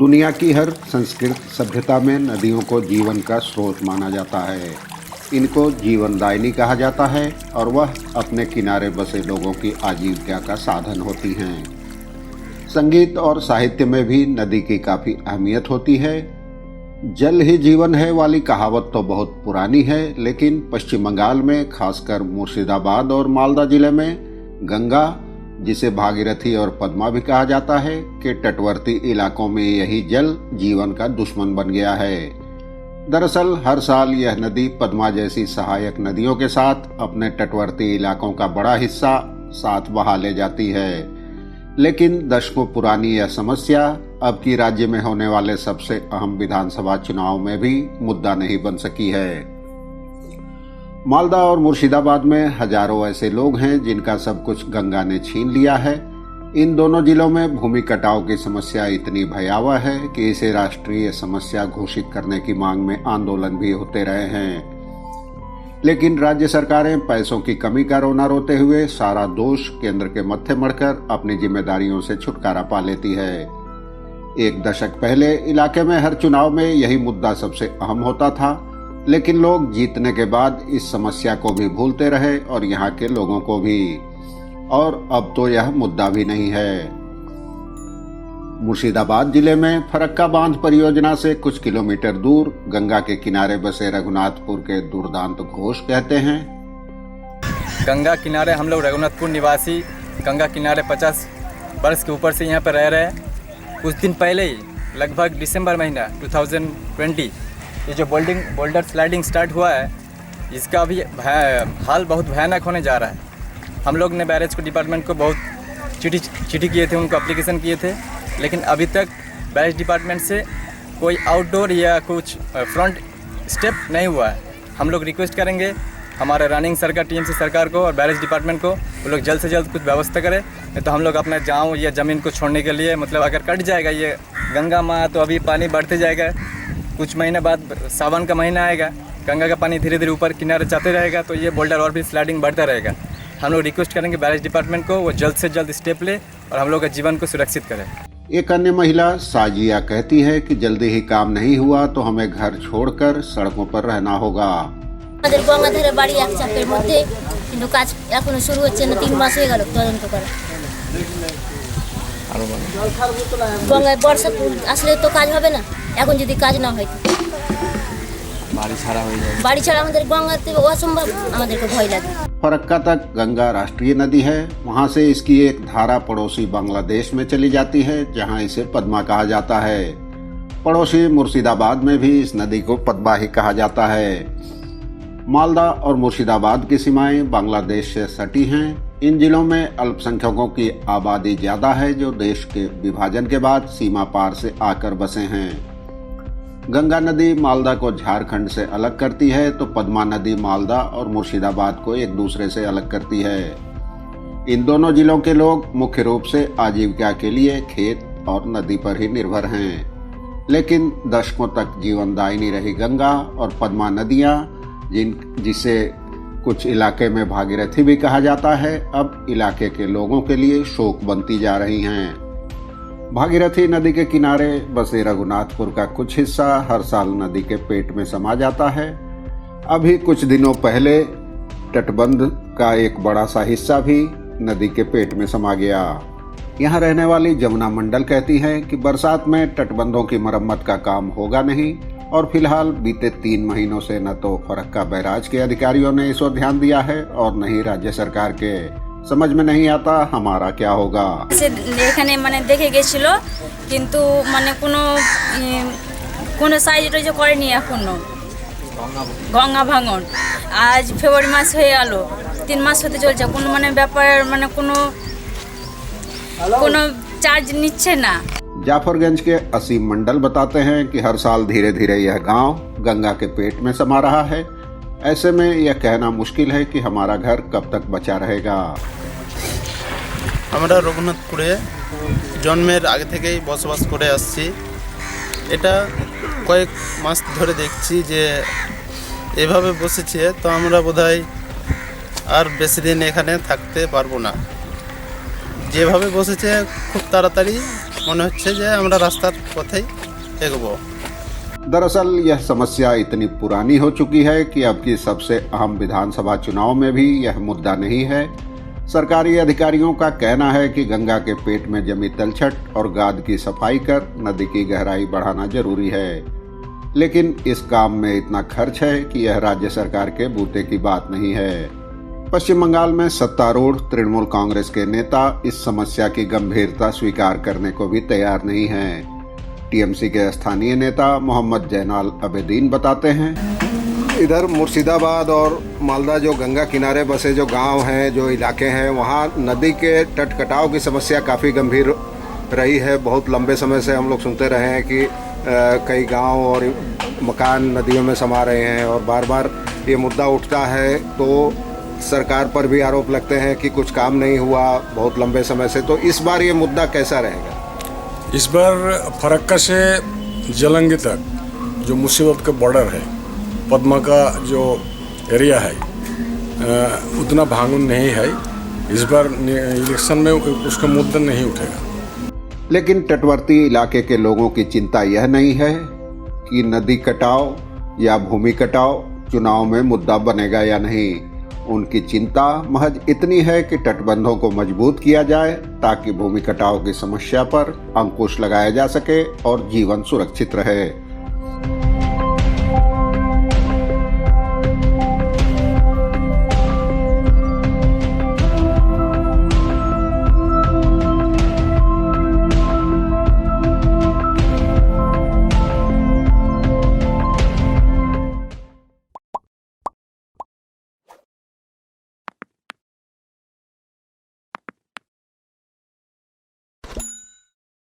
दुनिया की हर संस्कृत सभ्यता में नदियों को जीवन का स्रोत माना जाता है। इनको जीवनदायिनी कहा जाता है और वह अपने किनारे बसे लोगों की आजीविका का साधन होती हैं। संगीत और साहित्य में भी नदी की काफ़ी अहमियत होती है। जल ही जीवन है वाली कहावत तो बहुत पुरानी है, लेकिन पश्चिम बंगाल में खासकर मुर्शिदाबाद और मालदा जिले में गंगा, जिसे भागीरथी और पद्मा भी कहा जाता है, के तटवर्ती इलाकों में यही जल जीवन का दुश्मन बन गया है। दरअसल हर साल यह नदी पद्मा जैसी सहायक नदियों के साथ अपने तटवर्ती इलाकों का बड़ा हिस्सा साथ बहा ले जाती है। लेकिन दशकों पुरानी यह समस्या अब की राज्य में होने वाले सबसे अहम विधानसभा चुनाव में भी मुद्दा नहीं बन सकी है। मालदा और मुर्शिदाबाद में हजारों ऐसे लोग हैं जिनका सब कुछ गंगा ने छीन लिया है। इन दोनों जिलों में भूमि कटाव की समस्या इतनी भयावह है कि इसे राष्ट्रीय समस्या घोषित करने की मांग में आंदोलन भी होते रहे हैं। लेकिन राज्य सरकारें पैसों की कमी का रोना रोते हुए सारा दोष केंद्र के मत्थे मढ़कर अपनी जिम्मेदारियों से छुटकारा पा लेती है। एक दशक पहले इलाके में हर चुनाव में यही मुद्दा सबसे अहम होता था, लेकिन लोग जीतने के बाद इस समस्या को भी भूलते रहे और यहाँ के लोगों को भी। और अब तो यह मुद्दा भी नहीं है। मुर्शिदाबाद जिले में फरक्का बांध परियोजना से कुछ किलोमीटर दूर गंगा के किनारे बसे रघुनाथपुर के दुर्दांत घोष कहते हैं, गंगा किनारे हम लोग रघुनाथपुर निवासी गंगा किनारे 50 वर्ष के ऊपर से यहाँ पर रह रहे हैं। कुछ दिन पहले ही लगभग दिसंबर महीना 2020 ये जो बोल्डर स्लाइडिंग स्टार्ट हुआ है, इसका भी हाल बहुत भयानक होने जा रहा है। हम लोग ने बैरेज को डिपार्टमेंट को बहुत चिट्ठी किए थे, उनको एप्लीकेशन किए थे, लेकिन अभी तक बैरेज डिपार्टमेंट से कोई आउटडोर या कुछ फ्रंट स्टेप नहीं हुआ है। हम लोग रिक्वेस्ट करेंगे हमारे रनिंग सरकार टीएमसी सरकार को और बैरेज डिपार्टमेंट को, वो लोग जल्द से जल्द कुछ व्यवस्था करें। नहीं तो हम लोग अपना गाँव या ज़मीन को छोड़ने के लिए, मतलब अगर कट जाएगा ये गंगा माँ तो अभी पानी बढ़ते जाएगा। कुछ महीने बाद सावन का महीना आएगा, गंगा का पानी धीरे धीरे ऊपर किनारे जाते रहेगा, तो ये बोल्डर और भी स्लाइडिंग बढ़ता रहेगा। हम लोग रिक्वेस्ट करेंगे बैरेज डिपार्टमेंट को वो जल्द से जल्द स्टेप ले और हम लोग के जीवन को सुरक्षित करें। एक अन्य महिला साजिया कहती है कि जल्दी ही काम नहीं हुआ तो हमें घर छोड़कर सड़कों पर रहना होगा। गंगाधारे बाड़ी एक चापेर मध्य किन्तु काज एखोनो शुरू होच्छे ना, 3 मास हये गेल तदন্ত करा। गंगाय बर्षा आसले तो काज होबे ना, এখন যদি কাজ না হয় বাড়ি ছাড়া আমাদের গঙ্গাতে অসম্ভব, আমাদেরকে ভয় লাগে। फरक्का तक गंगा राष्ट्रीय नदी है। वहां से इसकी एक धारा पड़ोसी बांग्लादेश में चली जाती है, जहां इसे पद्मा कहा जाता है। पड़ोसी मुर्शिदाबाद में भी इस नदी को पद्मा ही कहा जाता है। मालदा और मुर्शिदाबाद की सीमाएं बांग्लादेश से सटी हैं। इन जिलों में अल्पसंख्यकों की आबादी ज्यादा है, जो देश के विभाजन के बाद सीमा पार से आकर बसे हैं। गंगा नदी मालदा को झारखंड से अलग करती है, तो पद्मा नदी मालदा और मुर्शिदाबाद को एक दूसरे से अलग करती है। इन दोनों जिलों के लोग मुख्य रूप से आजीविका के लिए खेत और नदी पर ही निर्भर हैं। लेकिन दशकों तक जीवनदायिनी रही गंगा और पद्मा नदियां, जिसे कुछ इलाके में भागीरथी भी कहा जाता है, अब इलाके के लोगों के लिए शोक बनती जा रही हैं। भागीरथी नदी के किनारे बसे रघुनाथपुर का कुछ हिस्सा हर साल नदी के पेट में समा जाता है। अभी कुछ दिनों पहले तटबंध का एक बड़ा सा हिस्सा भी नदी के पेट में समा गया। यहाँ रहने वाली जमुना मंडल कहती है कि बरसात में तटबंधों की मरम्मत का काम होगा नहीं, और फिलहाल बीते 3 महीनों से न तो फरक्का बैराज के अधिकारियों ने इस ओर ध्यान दिया है और न ही राज्य सरकार के। समझ में नहीं आता हमारा क्या होगा। এখানে মানে দেখে গেছিল, কিন্তু মানে কোনো সাইজ যে করেনি এখনো গঙ্গা ভাঙন। আজ ফেব্রুয়ারি মাস হয়ে গেল, 3 মাস হতে চলছে, কোনো মানে ব্যাপার মানে কোনো চার্জ নিচ্ছে না। जाफरगंज के असीम मंडल बताते हैं कि हर साल धीरे धीरे यह गांव गंगा के पेट में समा रहा है। ऐसे में यह कहना मुश्किल है कि हमारा घर कब तक बचा रहेगा। আমরা রঘুনাথপুরে জন্মের আগে থেকেই বসবাস করে আসছি। এটা কয়েক মাস ধরে দেখছি যে এভাবে বসেছে, তো আমরা বোধহয় আর বেশি দিন এখানে থাকতে পারবো না। যেভাবে বসেছে খুব তাড়াতাড়ি মনে হচ্ছে যে আমরা রাস্তার পথেই এগোবো। दरअसल यह समस्या इतनी पुरानी हो चुकी है कि अब की सबसे अहम विधानसभा चुनाव में भी यह मुद्दा नहीं है। सरकारी अधिकारियों का कहना है कि गंगा के पेट में जमी तलछट और गाद की सफाई कर नदी की गहराई बढ़ाना जरूरी है, लेकिन इस काम में इतना खर्च है कि यह राज्य सरकार के बूते की बात नहीं है। पश्चिम बंगाल में सत्तारूढ़ तृणमूल कांग्रेस के नेता इस समस्या की गंभीरता स्वीकार करने को भी तैयार नहीं हैं। टीएमसी के स्थानीय नेता मोहम्मद जैनाल अबेदीन बताते हैं, इधर मुर्शिदाबाद और मालदा जो गंगा किनारे बसे जो गांव हैं, जो इलाके हैं, वहाँ नदी के तट कटाव की समस्या काफ़ी गंभीर रही है। बहुत लंबे समय से हम लोग सुनते रहे हैं कि कई गांव और मकान नदियों में समा रहे हैं और बार बार ये मुद्दा उठता है तो सरकार पर भी आरोप लगते हैं कि कुछ काम नहीं हुआ बहुत लंबे समय से। तो इस बार ये मुद्दा कैसा रहेगा? इस बार फरक्का से जलंगी तक जो मुसीबत का बॉर्डर है, पद्मा का जो एरिया है, उतना भांगुन नहीं है। इस बार इलेक्शन में उसका मुद्दा नहीं उठेगा। लेकिन तटवर्ती इलाके के लोगों की चिंता यह नहीं है कि नदी कटाव या भूमि कटाव चुनाव में मुद्दा बनेगा या नहीं। उनकी चिंता महज इतनी है कि तटबंधों को मजबूत किया जाए ताकि भूमि कटाव की समस्या पर अंकुश लगाया जा सके और जीवन सुरक्षित रहे।